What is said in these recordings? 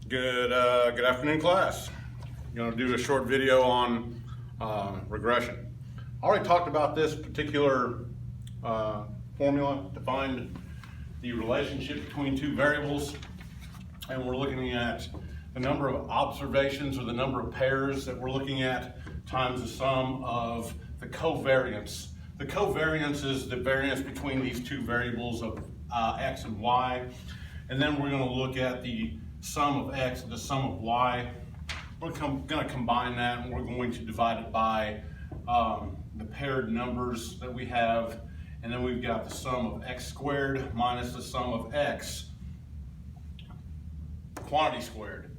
Good afternoon, class. I'm going to do a short video on regression. I already talked about this particular formula to find the relationship between two variables, and we're looking at the number of observations or the number of pairs that we're looking at times the sum of the covariance. The covariance is the variance between these two variables of x and y, and then we're going to look at the sum of x and the sum of y. We're going to combine that, and we're going to divide it by the paired numbers that we have, and then we've got the sum of x squared minus the sum of x quantity squared.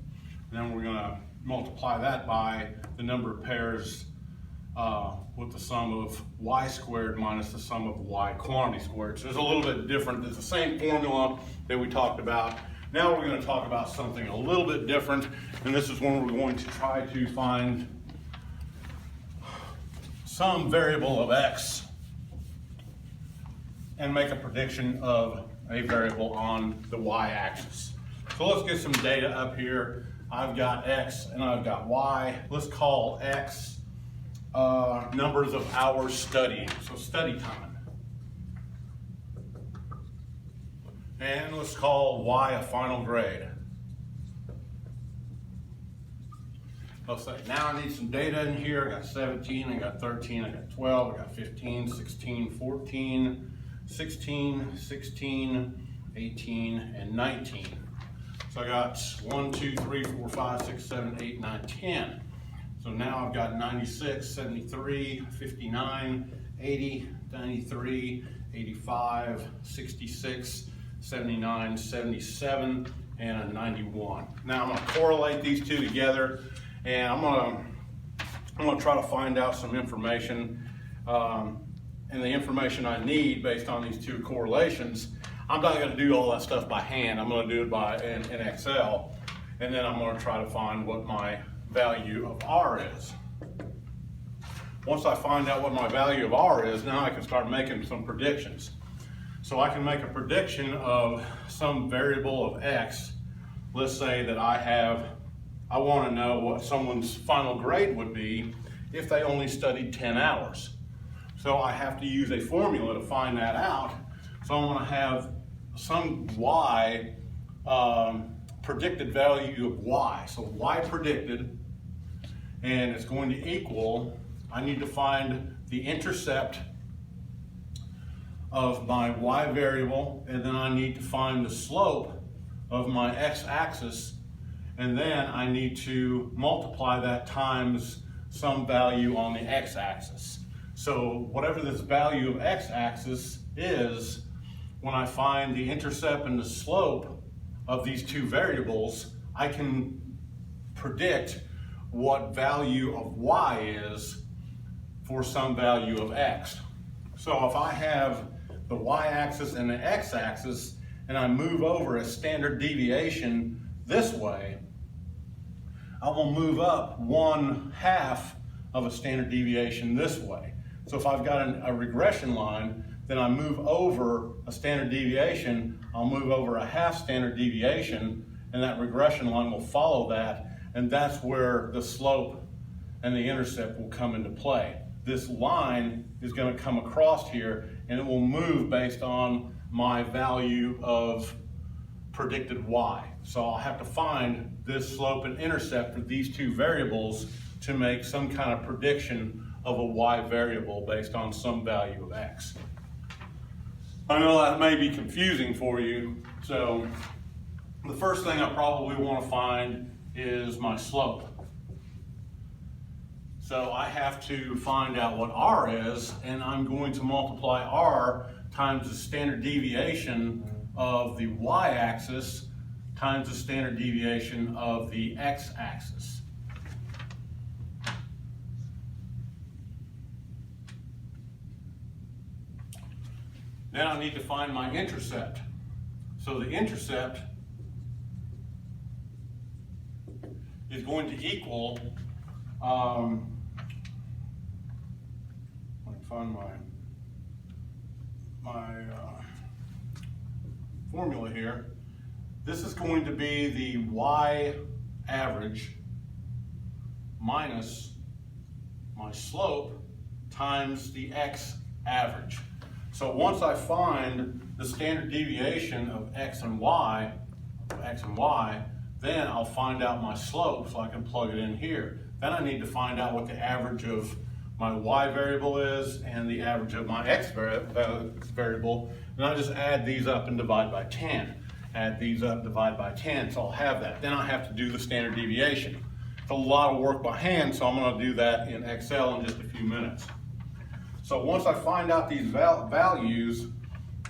And then we're going to multiply that by the number of pairs with the sum of y squared minus the sum of y quantity squared. So it's a little bit different. It's the same formula that we talked about. Now we're going to talk about something a little bit different, and this is when we're going to try to find some variable of x and make a prediction of a variable on the y-axis. So let's get some data up here. I've got x and I've got y. Let's call x numbers of hours studying, so study time. And let's call y a final grade. Let's say now I need some data in here. I got 17, I got 13, I got 12, I got 15, 16, 14, 16, 16, 18, and 19. So I got 1, 2, 3, 4, 5, 6, 7, 8, 9, 10. So now I've got 96, 73, 59, 80, 93, 85, 66, 79, 77, and a 91. Now I'm going to correlate these two together, and I'm going to try to find out some information, and the information I need based on these two correlations. I'm not going to do all that stuff by hand. I'm going to do it in Excel, and then I'm going to try to find what my value of R is. Once I find out what my value of R is, now I can start making some predictions. So I can make a prediction of some variable of x. Let's say that I want to know what someone's final grade would be if they only studied 10 hours. So I have to use a formula to find that out. So I'm going to have some y, predicted value of y. So y predicted, and it's going to equal, I need to find the intercept of my y variable, and then I need to find the slope of my x-axis, and then I need to multiply that times some value on the x-axis. So whatever this value of x-axis is, when I find the intercept and the slope of these two variables, I can predict what value of y is for some value of x. So if I have the y-axis and the x-axis, and I move over a standard deviation this way, I will move up 1/2 of a standard deviation this way. So if I've got a regression line, then I move over a standard deviation, I'll move over a 1/2 standard deviation, and that regression line will follow that, and that's where the slope and the intercept will come into play. This line is going to come across here, and it will move based on my value of predicted y. So I'll have to find this slope and intercept for these two variables to make some kind of prediction of a y variable based on some value of x. I know that may be confusing for you, so the first thing I probably want to find is my slope. So I have to find out what R is, and I'm going to multiply R times the standard deviation of the y-axis times the standard deviation of the x-axis. Then I need to find my intercept. So the intercept is going to equal find my formula here. this is going to be the y average minus my slope times the x average. So once I find the standard deviation of x and y, then I'll find out my slope so I can plug it in here. Then I need to find out what the average of my y variable is and the average of my x variable. And I just add these up and divide by 10. Add these up, divide by 10, so I'll have that. Then I have to do the standard deviation. It's a lot of work by hand, so I'm going to do that in Excel in just a few minutes. So once I find out these values,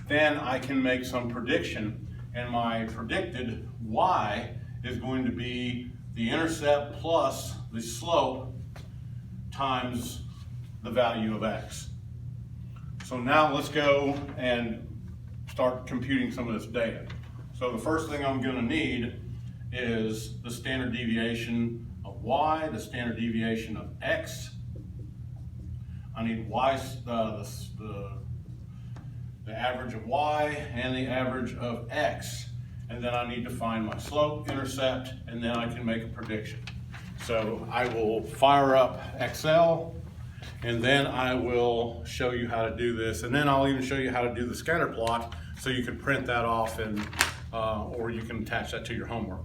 then I can make some prediction, and my predicted y is going to be the intercept plus the slope times the value of x. So now let's go and start computing some of this data. So the first thing I'm going to need is the standard deviation of y, the standard deviation of x. I need y, the average of y and the average of x. And then I need to find my slope, intercept, and then I can make a prediction. So I will fire up Excel, and then I will show you how to do this. And then I'll even show you how to do the scatter plot so you can print that off and or you can attach that to your homework.